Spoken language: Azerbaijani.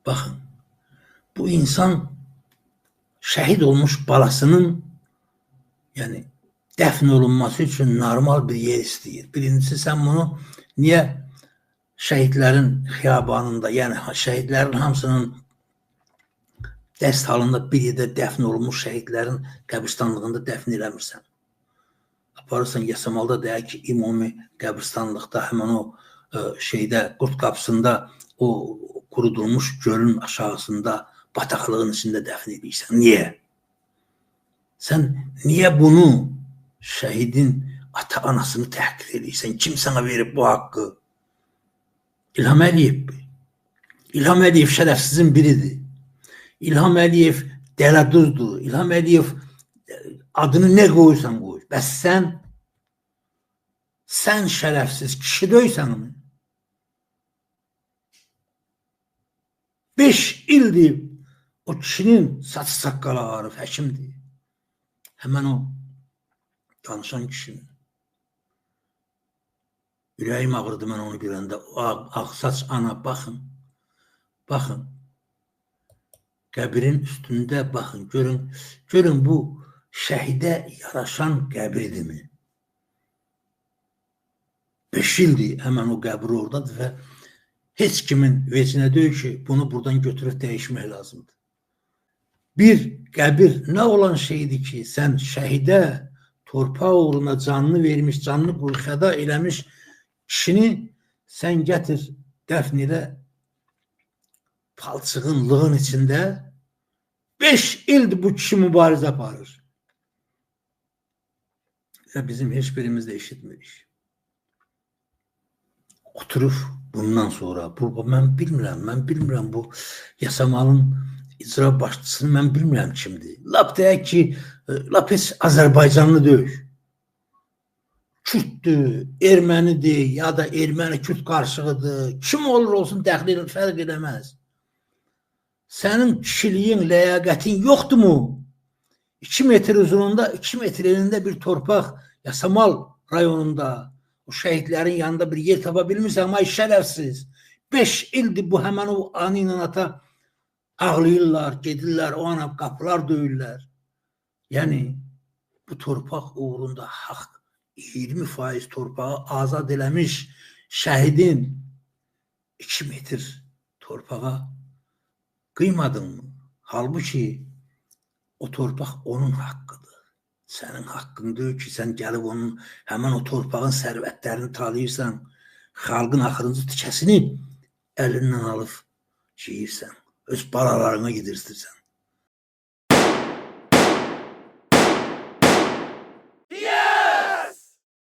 Baxın, bu insan şəhid olmuş balasının yani dəfn olunması üçün normal bir yer istəyir. Birincisi, sən bunu niyə şəhidlərin xiyabanında, yəni şəhidlərin hamısının dəst halında bir yerdə dəfn olunmuş şəhidlərin qəbristanlığında dəfn eləmirsən? Aparırsan Yasamalda deyək ki, ümumi qəbristanlıqda həmin o şeydə, Qurd qapısında o qurudulmuş gölün aşağısında bataqlığın içində dəfn edirsən. Niyə? Sən niyə bunu şəhidin ata-anasını təhqir edirsən? Kim sənə verib bu haqqı? İlham Əliyev. İlham Əliyev şərəfsizin biridir. İlham Əliyev dələduzdur. İlham Əliyev adını nə qoyursan qoy. Bəs sən şərəfsiz kişi döysən mi? 5 ildir o kişinin saçı saqqalı ağarıb, həkimdir. Həmən o danışan kişinin. Ürəyim ağrıdı mən onu görəndə. Ağsaç ana, baxın. Baxın. Qəbrin üstündə baxın. Görün bu şəhidə yaraşan qəbridirmi? 5 ildir həmən o qəbri oradadır və heç kimin vecinə deyil ki, bunu buradan götürüb dəyişmək lazımdır. Bir qəbir nə olan şeydir ki, sən şəhidə torpaq uğruna canını vermiş, canını fəda eləmiş kişini sən gətir, dəfn elə palçığın, lığın içində 5 ildir bu kişi mübarizə aparır. Və bizim heç birimiz də eşitmirik. Oturub bundan sonra, mən bilmirəm bu Yasamalın icra başçısını mən bilmirəm kimdir. Lap deyək ki, lap heç Azərbaycanlı deyil. Kürtdür, ermənidir, ya da erməni-kürt qarşığıdır. Kim olur olsun dəxli fərq edəməz. Sənin kişiliyin, ləyaqətin yoxdur mu? 2 metr uzunluğunda, 2 metr enində bir torpaq Yasamal rayonunda o şəhidlərin yanında bir yer tapa bilmirsən, amma şərəfsiz. 5 ildir bu həmən o anı ilə ata ağlayırlar, gedirlər, o ana qapılar döyürlər. Yəni, bu torpaq uğrunda haqq 20% torpağı azad eləmiş şəhidin 2 metr torpağa qıymadın mı? Halbuki o torpaq onun haqqıdır. Sənin haqqın deyil ki, sən gəlib onun həmən o torpağın sərvətlərini talayırsan, xalqın axırıncı tikəsini əlindən alıb yeyirsən, öz balalarına yedirtirsən.